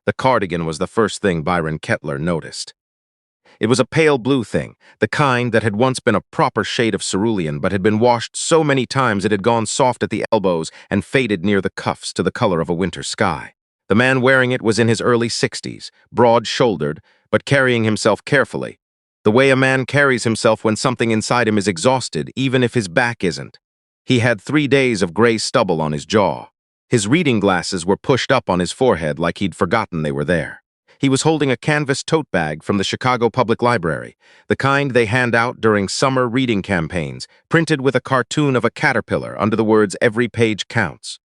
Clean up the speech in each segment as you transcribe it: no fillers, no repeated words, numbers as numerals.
The cardigan was the first thing Byron Kettler noticed. It was a pale blue thing, the kind that had once been a proper shade of cerulean but had been washed so many times it had gone soft at the elbows and faded near the cuffs to the color of a winter sky. The man wearing it was in his early 60s, broad-shouldered, but carrying himself carefully. The way a man carries himself when something inside him is exhausted, even if his back isn't. He had 3 days of gray stubble on his jaw. His reading glasses were pushed up on his forehead like he'd forgotten they were there. He was holding a canvas tote bag from the Chicago Public Library, the kind they hand out during summer reading campaigns, printed with a cartoon of a caterpillar under the words "Every page counts."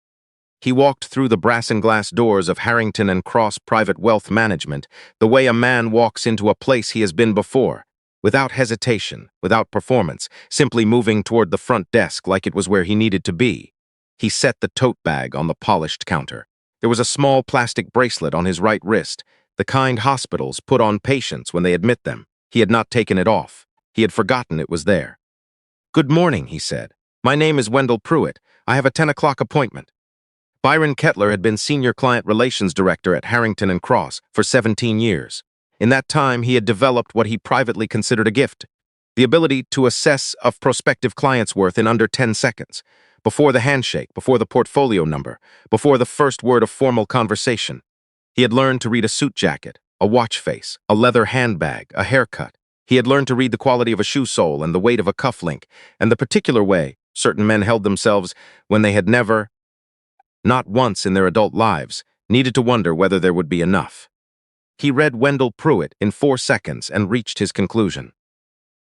He walked through the brass and glass doors of Harrington and Cross Private Wealth Management the way a man walks into a place he has been before, without hesitation, without performance, simply moving toward the front desk like it was where he needed to be. He set the tote bag on the polished counter. There was a small plastic bracelet on his right wrist, the kind hospitals put on patients when they admit them. He had not taken it off. He had forgotten it was there. "Good morning," he said. "My name is Wendell Pruitt. I have a 10 o'clock appointment." Byron Kettler had been Senior Client Relations Director at Harrington and Cross for 17 years. In that time, he had developed what he privately considered a gift, the ability to assess a prospective client's worth in under 10 seconds, before the handshake, before the portfolio number, before the first word of formal conversation. He had learned to read a suit jacket, a watch face, a leather handbag, a haircut. He had learned to read the quality of a shoe sole and the weight of a cufflink, and the particular way certain men held themselves when they had never, not once in their adult lives, needed to wonder whether there would be enough. He read Wendell Pruitt in 4 seconds and reached his conclusion.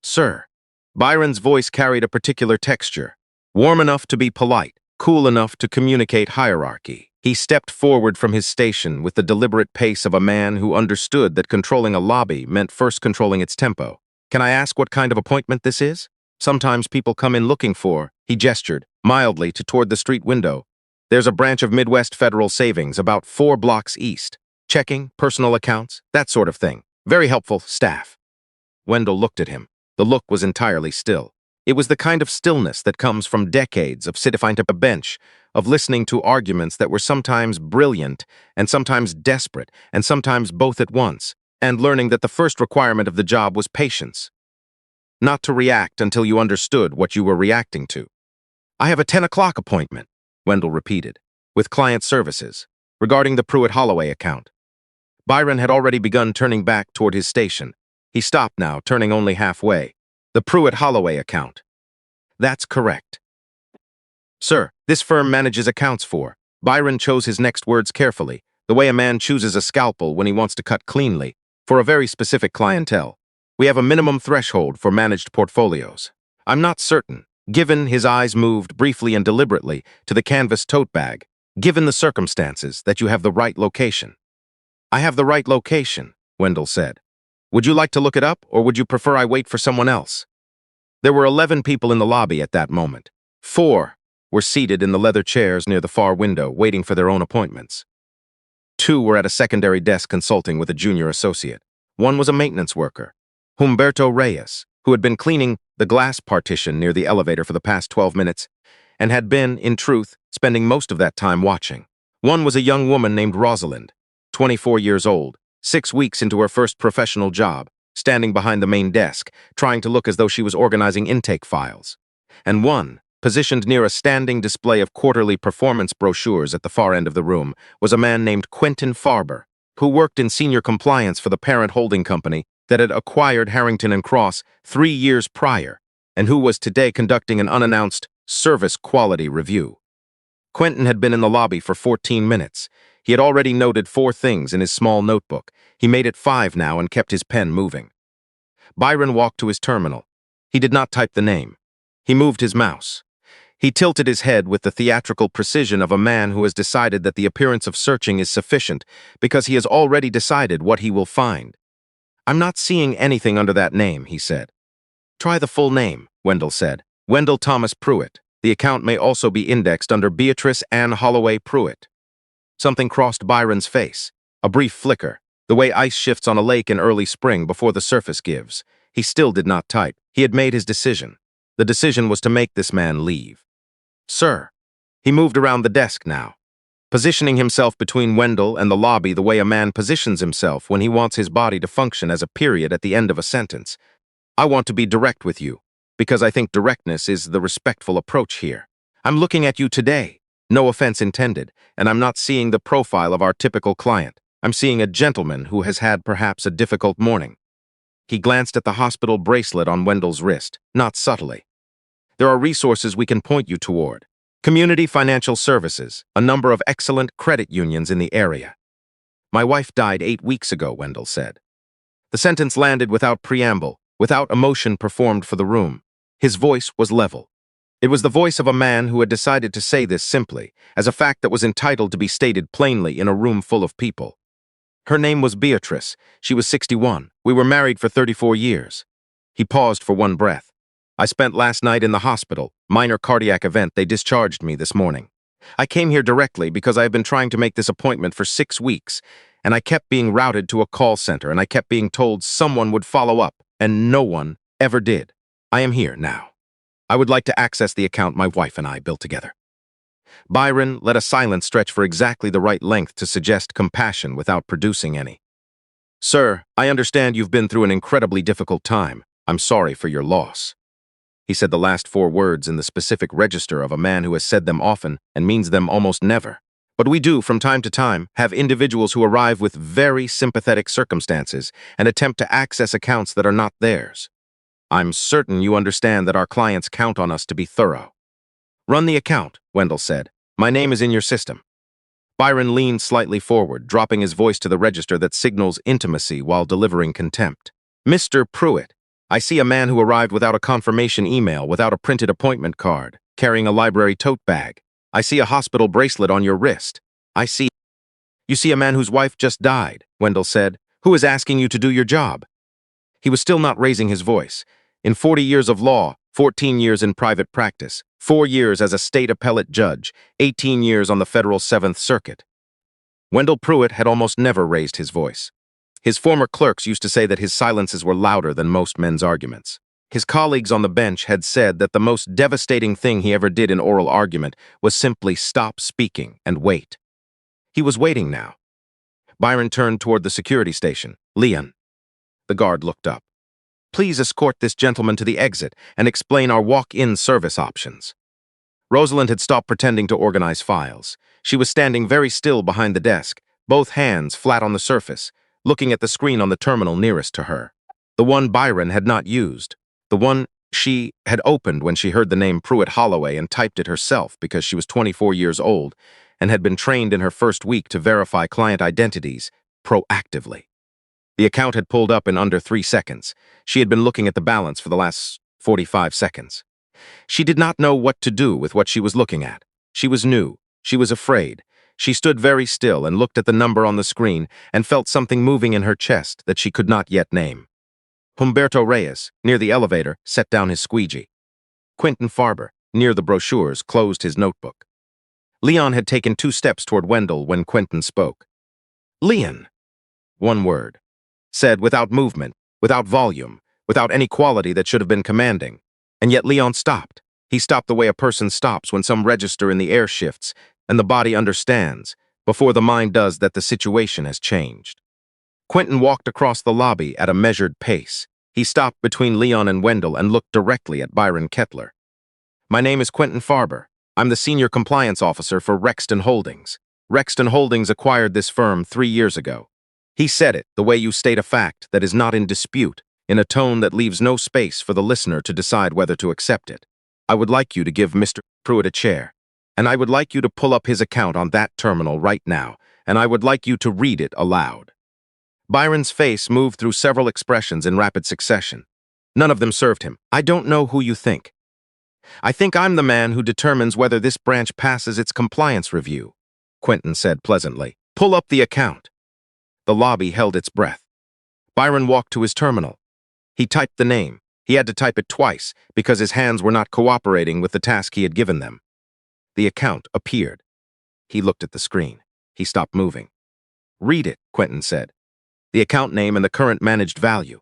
"Sir." Byron's voice carried a particular texture, warm enough to be polite, cool enough to communicate hierarchy. He stepped forward from his station with the deliberate pace of a man who understood that controlling a lobby meant first controlling its tempo. "Can I ask what kind of appointment this is? Sometimes people come in looking for," he gestured mildly toward the street window. "There's a branch of Midwest Federal Savings about 4 blocks east. Checking, personal accounts, that sort of thing. Very helpful staff." Wendell looked at him. The look was entirely still. It was the kind of stillness that comes from decades of sitting at a bench, of listening to arguments that were sometimes brilliant and sometimes desperate and sometimes both at once, and learning that the first requirement of the job was patience. Not to react until you understood what you were reacting to. "I have a 10 o'clock appointment," Wendell repeated, "with client services, regarding the Pruitt Holloway account." Byron had already begun turning back toward his station. He stopped now, turning only halfway. "The Pruitt Holloway account." "That's correct." "Sir, this firm manages accounts for—" Byron chose his next words carefully, the way a man chooses a scalpel when he wants to cut cleanly, "for a very specific clientele. We have a minimum threshold for managed portfolios. I'm not certain," given his eyes moved briefly and deliberately to the canvas tote bag, "given the circumstances, that you have the right location." "I have the right location," Wendell said. "Would you like to look it up, or would you prefer I wait for someone else?" There were 11 people in the lobby at that moment. 4 were seated in the leather chairs near the far window, waiting for their own appointments. 2 were at a secondary desk consulting with a junior associate. 1 was a maintenance worker, Humberto Reyes, who had been cleaning the glass partition near the elevator for the past 12 minutes, and had been, in truth, spending most of that time watching. 1 was a young woman named Rosalind, 24 years old, 6 weeks into her first professional job, standing behind the main desk, trying to look as though she was organizing intake files. And 1, positioned near a standing display of quarterly performance brochures at the far end of the room, was a man named Quentin Farber, who worked in senior compliance for the parent holding company that had acquired Harrington and Cross 3 years prior, and who was today conducting an unannounced service quality review. Quentin had been in the lobby for 14 minutes. He had already noted 4 things in his small notebook. He made it 5 now and kept his pen moving. Byron walked to his terminal. He did not type the name. He moved his mouse. He tilted his head with the theatrical precision of a man who has decided that the appearance of searching is sufficient because he has already decided what he will find. "I'm not seeing anything under that name," he said. "Try the full name," Wendell said. "Wendell Thomas Pruitt. The account may also be indexed under Beatrice Ann Holloway Pruitt." Something crossed Byron's face. A brief flicker, the way ice shifts on a lake in early spring before the surface gives. He still did not type. He had made his decision. The decision was to make this man leave. "Sir." He moved around the desk now. positioning himself between Wendell and the lobby the way a man positions himself when he wants his body to function as a period at the end of a sentence. I want to be direct with you, because I think directness is the respectful approach here. I'm looking at you today, no offense intended, and I'm not seeing the profile of our typical client. I'm seeing a gentleman who has had perhaps a difficult morning. He glanced at the hospital bracelet on Wendell's wrist, not subtly. There are resources we can point you toward. Community Financial Services, a number of excellent credit unions in the area. My wife died 8 weeks ago, Wendell said. The sentence landed without preamble, without emotion performed for the room. His voice was level. It was the voice of a man who had decided to say this simply, as a fact that was entitled to be stated plainly in a room full of people. Her name was Beatrice. She was 61. We were married for 34 years. He paused for one breath. I spent last night in the hospital. Minor cardiac event. They discharged me this morning. I came here directly because I have been trying to make this appointment for 6 weeks, and I kept being routed to a call center, and I kept being told someone would follow up, and no one ever did. I am here now. I would like to access the account my wife and I built together. Byron let a silence stretch for exactly the right length to suggest compassion without producing any. Sir, I understand you've been through an incredibly difficult time. I'm sorry for your loss. He said the last 4 words in the specific register of a man who has said them often and means them almost never. But we do, from time to time, have individuals who arrive with very sympathetic circumstances and attempt to access accounts that are not theirs. I'm certain you understand that our clients count on us to be thorough. Run the account, Wendell said. My name is in your system. Byron leaned slightly forward, dropping his voice to the register that signals intimacy while delivering contempt. Mr. Pruitt, I see a man who arrived without a confirmation email, without a printed appointment card, carrying a library tote bag. I see a hospital bracelet on your wrist. You see a man whose wife just died, Wendell said, who is asking you to do your job. He was still not raising his voice. In 40 years of law, 14 years in private practice, 4 years as a state appellate judge, 18 years on the federal 7th Circuit. Wendell Pruitt had almost never raised his voice. His former clerks used to say that his silences were louder than most men's arguments. His colleagues on the bench had said that the most devastating thing he ever did in oral argument was simply stop speaking and wait. He was waiting now. Byron turned toward the security station. Leon. The guard looked up. Please escort this gentleman to the exit and explain our walk-in service options. Rosalind had stopped pretending to organize files. She was standing very still behind the desk, both hands flat on the surface, looking at the screen on the terminal nearest to her. The one Byron had not used. The one she had opened when she heard the name Pruitt Holloway and typed it herself because she was 24 years old and had been trained in her first week to verify client identities proactively. The account had pulled up in under 3 seconds. She had been looking at the balance for the last 45 seconds. She did not know what to do with what she was looking at. She was new. She was afraid. She stood very still and looked at the number on the screen and felt something moving in her chest that she could not yet name. Humberto Reyes, near the elevator, set down his squeegee. Quentin Farber, near the brochures, closed his notebook. Leon had taken 2 steps toward Wendell when Quentin spoke. Leon. One word. Said without movement, without volume, without any quality that should have been commanding. And yet Leon stopped. He stopped the way a person stops when some register in the air shifts and the body understands, before the mind does, that the situation has changed. Quentin walked across the lobby at a measured pace. He stopped between Leon and Wendell and looked directly at Byron Kettler. My name is Quentin Farber. I'm the Senior Compliance Officer for Rexton Holdings. Rexton Holdings acquired this firm 3 years ago. He said it the way you state a fact that is not in dispute, in a tone that leaves no space for the listener to decide whether to accept it. I would like you to give Mr. Pruitt a chair, and I would like you to pull up his account on that terminal right now, and I would like you to read it aloud. Byron's face moved through several expressions in rapid succession. None of them served him. I don't know who you think. I think I'm the man who determines whether this branch passes its compliance review, Quentin said pleasantly. Pull up the account. The lobby held its breath. Byron walked to his terminal. He typed the name. He had to type it twice because his hands were not cooperating with the task he had given them. The account appeared. He looked at the screen. He stopped moving. Read it, Quentin said. The account name and the current managed value.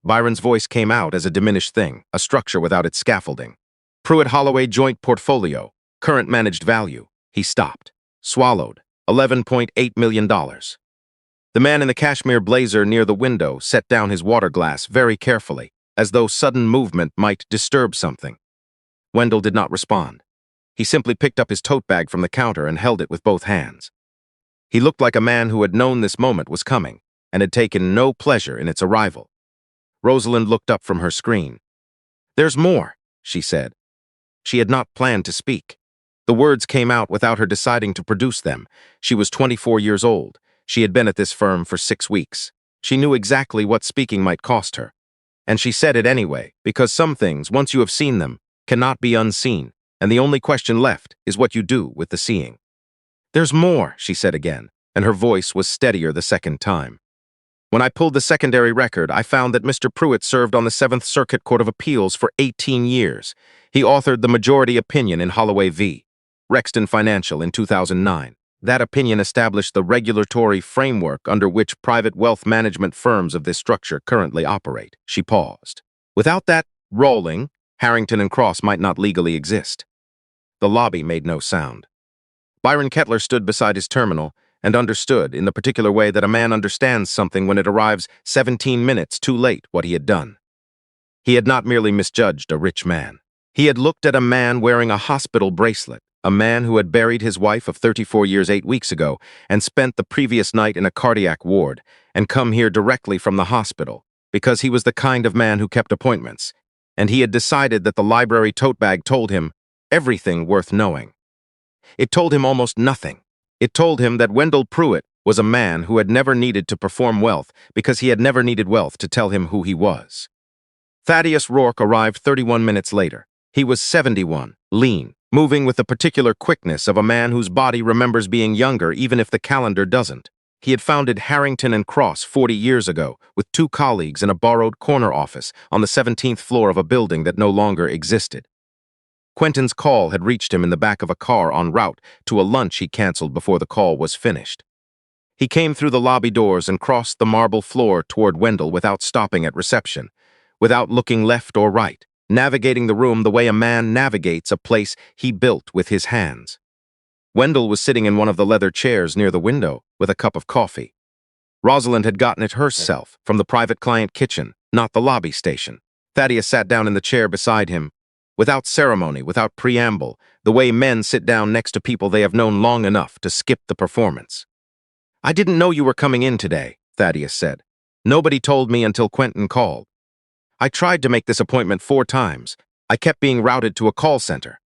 Byron's voice came out as a diminished thing, a structure without its scaffolding. Pruitt Holloway Joint Portfolio, current managed value. He stopped. Swallowed. $11.8 million. The man in the cashmere blazer near the window set down his water glass very carefully, as though sudden movement might disturb something. Wendell did not respond. He simply picked up his tote bag from the counter and held it with both hands. He looked like a man who had known this moment was coming and had taken no pleasure in its arrival. Rosalind looked up from her screen. "There's more," she said. She had not planned to speak. The words came out without her deciding to produce them. She was 24 years old. She had been at this firm for 6 weeks. She knew exactly what speaking might cost her. And she said it anyway, because some things, once you have seen them, cannot be unseen, and the only question left is what you do with the seeing. "There's more," she said again, and her voice was steadier the second time. "When I pulled the secondary record, I found that Mr. Pruitt served on the 7th Circuit Court of Appeals for 18 years. He authored the majority opinion in Holloway v. Rexton Financial in 2009. That opinion established the regulatory framework under which private wealth management firms of this structure currently operate." She paused. Without that rolling, Harrington and Cross might not legally exist. The lobby made no sound. Byron Kettler stood beside his terminal and understood, in the particular way that a man understands something when it arrives 17 minutes too late, what he had done. He had not merely misjudged a rich man. He had looked at a man wearing a hospital bracelet, a man who had buried his wife of 34 years 8 weeks ago and spent the previous night in a cardiac ward and come here directly from the hospital because he was the kind of man who kept appointments, and he had decided that the library tote bag told him everything worth knowing. It told him almost nothing. It told him that Wendell Pruitt was a man who had never needed to perform wealth because he had never needed wealth to tell him who he was. Thaddeus Rourke arrived 31 minutes later. He was 71, lean, moving with the particular quickness of a man whose body remembers being younger even if the calendar doesn't. He had founded Harrington and Cross 40 years ago with 2 colleagues in a borrowed corner office on the 17th floor of a building that no longer existed. Quentin's call had reached him in the back of a car en route to a lunch he canceled before the call was finished. He came through the lobby doors and crossed the marble floor toward Wendell without stopping at reception, without looking left or right, navigating the room the way a man navigates a place he built with his hands. Wendell was sitting in one of the leather chairs near the window with a cup of coffee. Rosalind had gotten it herself from the private client kitchen, not the lobby station. Thaddeus sat down in the chair beside him, without ceremony, without preamble, the way men sit down next to people they have known long enough to skip the performance. "I didn't know you were coming in today," Thaddeus said. "Nobody told me until Quentin called. I tried to make this appointment 4 times. I kept being routed to a call center."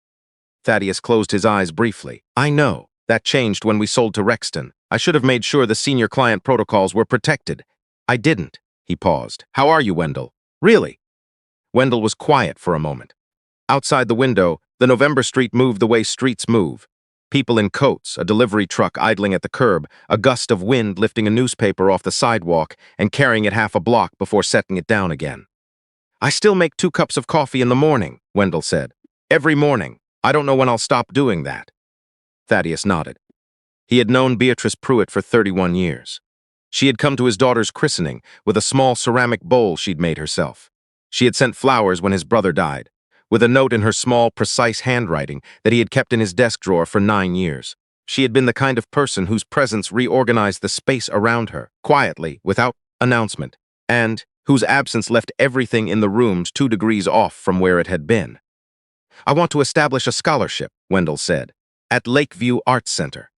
Thaddeus closed his eyes briefly. "I know. That changed when we sold to Rexton. I should have made sure the senior client protocols were protected. I didn't." He paused. "How are you, Wendell?" "Really?" Wendell was quiet for a moment. Outside the window, the November Street moved the way streets move. People in coats, a delivery truck idling at the curb, a gust of wind lifting a newspaper off the sidewalk and carrying it half a block before setting it down again. "I still make 2 cups of coffee in the morning," Wendell said. "Every morning. I don't know when I'll stop doing that." Thaddeus nodded. He had known Beatrice Pruitt for 31 years. She had come to his daughter's christening with a small ceramic bowl she'd made herself. She had sent flowers when his brother died, with a note in her small, precise handwriting that he had kept in his desk drawer for 9 years. She had been the kind of person whose presence reorganized the space around her, quietly, without announcement, and whose absence left everything in the rooms 2 degrees off from where it had been. "I want to establish a scholarship," Wendell said, "at Lakeview Arts Center.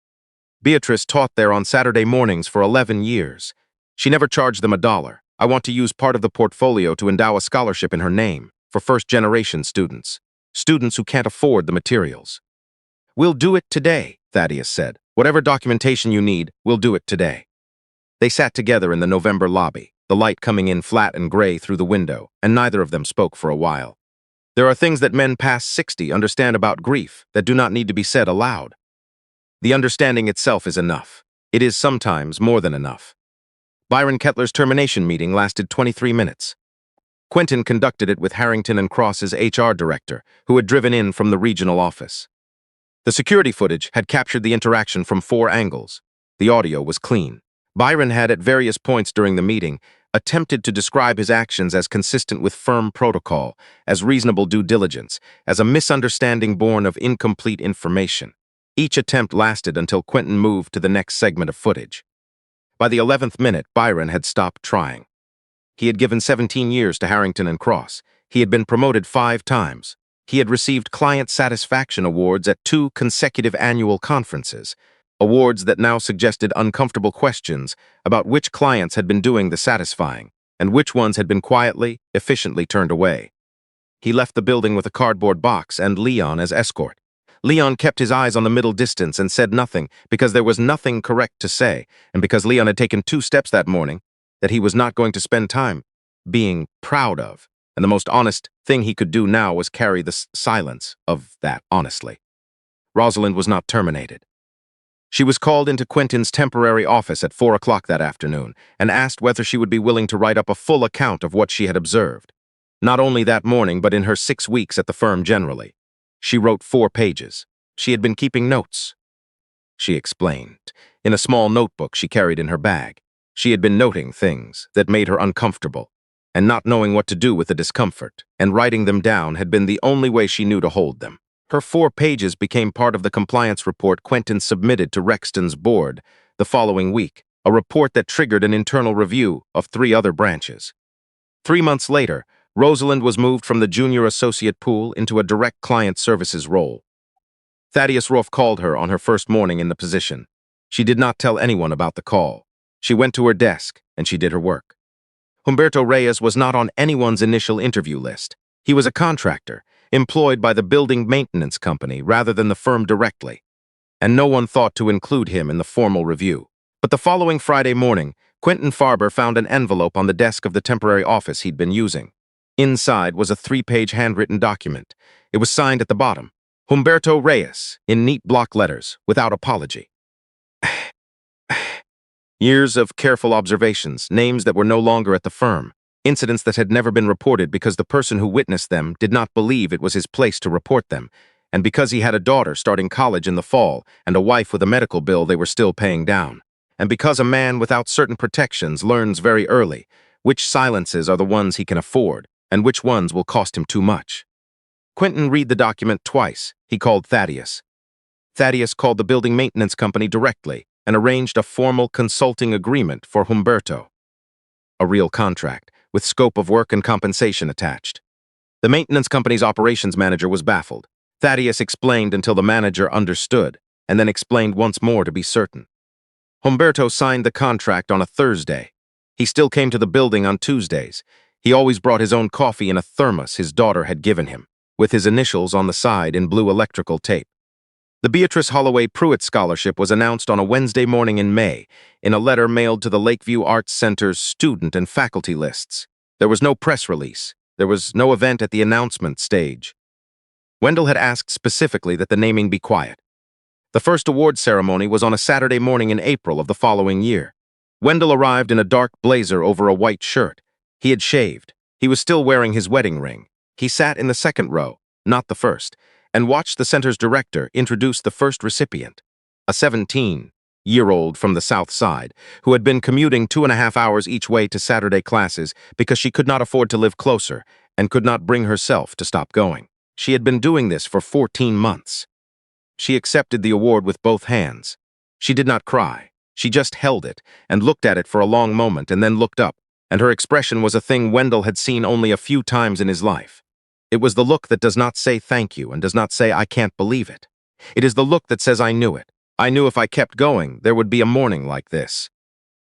Beatrice taught there on Saturday mornings for 11 years. She never charged them $1. I want to use part of the portfolio to endow a scholarship in her name for first-generation students who can't afford the materials." "We'll do it today," Thaddeus said. "Whatever documentation you need, we'll do it today." They sat together in the November lobby, the light coming in flat and gray through the window, and neither of them spoke for a while. There are things that men past 60 understand about grief that do not need to be said aloud. The understanding itself is enough. It is sometimes more than enough. Byron Kettler's termination meeting lasted 23 minutes. Quentin conducted it with Harrington and Cross's HR director, who had driven in from the regional office. The security footage had captured the interaction from 4 angles. The audio was clean. Byron had, at various points during the meeting, attempted to describe his actions as consistent with firm protocol, as reasonable due diligence, as a misunderstanding born of incomplete information. Each attempt lasted until Quentin moved to the next segment of footage. By the 11th minute, Byron had stopped trying. He had given 17 years to Harrington and Cross. He had been promoted 5 times. He had received client satisfaction awards at 2 consecutive annual conferences, awards that now suggested uncomfortable questions about which clients had been doing the satisfying and which ones had been quietly, efficiently turned away. He left the building with a cardboard box and Leon as escort. Leon kept his eyes on the middle distance and said nothing because there was nothing correct to say, and because Leon had taken 2 steps that morning that he was not going to spend time being proud of, and the most honest thing he could do now was carry the silence of that honestly. Rosalind was not terminated. She was called into Quentin's temporary office at 4 o'clock that afternoon and asked whether she would be willing to write up a full account of what she had observed. Not only that morning, but in her 6 weeks at the firm generally. She wrote 4 pages. She had been keeping notes, she explained, in a small notebook she carried in her bag. She had been noting things that made her uncomfortable, and not knowing what to do with the discomfort, and writing them down had been the only way she knew to hold them. Her 4 pages became part of the compliance report Quentin submitted to Rexton's board the following week, a report that triggered an internal review of 3 other branches. 3 months later, Rosalind was moved from the junior associate pool into a direct client services role. Thaddeus Rolfe called her on her first morning in the position. She did not tell anyone about the call. She went to her desk, and she did her work. Humberto Reyes was not on anyone's initial interview list. He was a contractor, employed by the building maintenance company rather than the firm directly, and no one thought to include him in the formal review. But the following Friday morning, Quentin Farber found an envelope on the desk of the temporary office he'd been using. Inside was a 3-page handwritten document. It was signed at the bottom, Humberto Reyes, in neat block letters, without apology. Years of careful observations, names that were no longer at the firm, incidents that had never been reported because the person who witnessed them did not believe it was his place to report them, and because he had a daughter starting college in the fall and a wife with a medical bill they were still paying down, and because a man without certain protections learns very early which silences are the ones he can afford and which ones will cost him too much. Quentin read the document twice. He called Thaddeus. Thaddeus called the building maintenance company directly and arranged a formal consulting agreement for Humberto. A real contract, with scope of work and compensation attached. The maintenance company's operations manager was baffled. Thaddeus explained until the manager understood, and then explained once more to be certain. Humberto signed the contract on a Thursday. He still came to the building on Tuesdays. He always brought his own coffee in a thermos his daughter had given him, with his initials on the side in blue electrical tape. The Beatrice Holloway Pruitt Scholarship was announced on a Wednesday morning in May, in a letter mailed to the Lakeview Arts Center's student and faculty lists. There was no press release. There was no event at the announcement stage. Wendell had asked specifically that the naming be quiet. The first award ceremony was on a Saturday morning in April of the following year. Wendell arrived in a dark blazer over a white shirt. He had shaved. He was still wearing his wedding ring. He sat in the second row, not the first, and watched the center's director introduce the first recipient, a 17-year-old from the South Side, who had been commuting 2.5 hours each way to Saturday classes because she could not afford to live closer and could not bring herself to stop going. She had been doing this for 14 months. She accepted the award with both hands. She did not cry. She just held it and looked at it for a long moment and then looked up, and her expression was a thing Wendell had seen only a few times in his life. It was the look that does not say thank you and does not say I can't believe it. It is the look that says I knew it. I knew if I kept going, there would be a morning like this.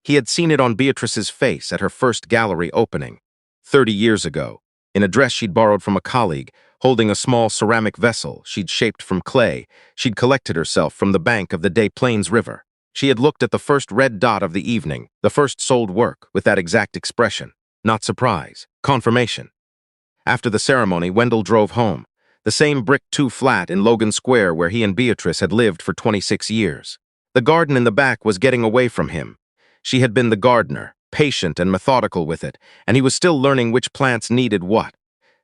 He had seen it on Beatrice's face at her first gallery opening, 30 years ago, in a dress she'd borrowed from a colleague, holding a small ceramic vessel she'd shaped from clay. She'd collected herself from the bank of the Des Plaines River. She had looked at the first red dot of the evening, the first sold work, with that exact expression. Not surprise, confirmation. After the ceremony, Wendell drove home, the same brick 2 flat in Logan Square where he and Beatrice had lived for 26 years. The garden in the back was getting away from him. She had been the gardener, patient and methodical with it, and he was still learning which plants needed what,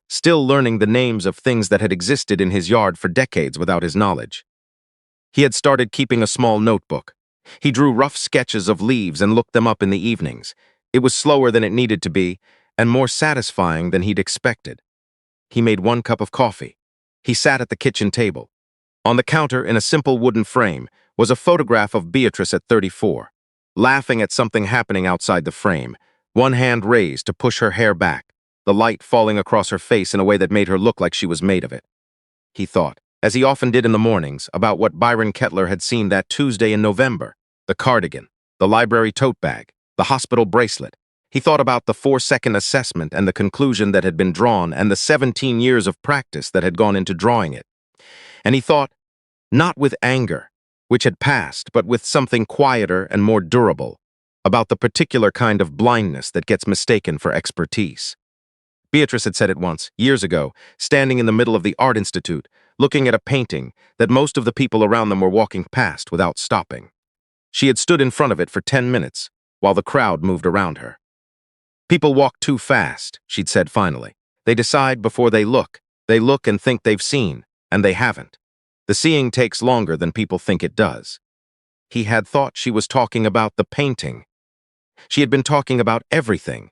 still learning the names of things that had existed in his yard for decades without his knowledge. He had started keeping a small notebook. He drew rough sketches of leaves and looked them up in the evenings. It was slower than it needed to be, and more satisfying than he'd expected. He made 1 cup of coffee. He sat at the kitchen table. On the counter, in a simple wooden frame, was a photograph of Beatrice at 34, laughing at something happening outside the frame, one hand raised to push her hair back, the light falling across her face in a way that made her look like she was made of it. He thought, as he often did in the mornings, about what Byron Kettler had seen that Tuesday in November: the cardigan, the library tote bag, the hospital bracelet. He thought about the 4-second assessment and the conclusion that had been drawn and the 17 years of practice that had gone into drawing it. And he thought, not with anger, which had passed, but with something quieter and more durable, about the particular kind of blindness that gets mistaken for expertise. Beatrice had said it once, years ago, standing in the middle of the Art Institute, looking at a painting that most of the people around them were walking past without stopping. She had stood in front of it for 10 minutes, while the crowd moved around her. People walk too fast, she'd said finally. They decide before they look. They look and think they've seen, and they haven't. The seeing takes longer than people think it does. He had thought she was talking about the painting. She had been talking about everything.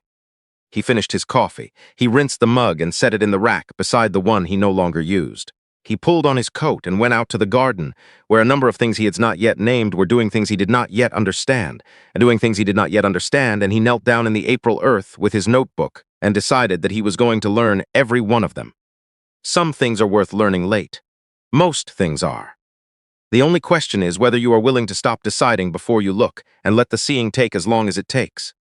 He finished his coffee. He rinsed the mug and set it in the rack beside the one he no longer used. He pulled on his coat and went out to the garden, where a number of things he had not yet named were doing things he did not yet understand, and he knelt down in the April earth with his notebook and decided that he was going to learn every one of them. Some things are worth learning late. Most things are. The only question is whether you are willing to stop deciding before you look and let the seeing take as long as it takes.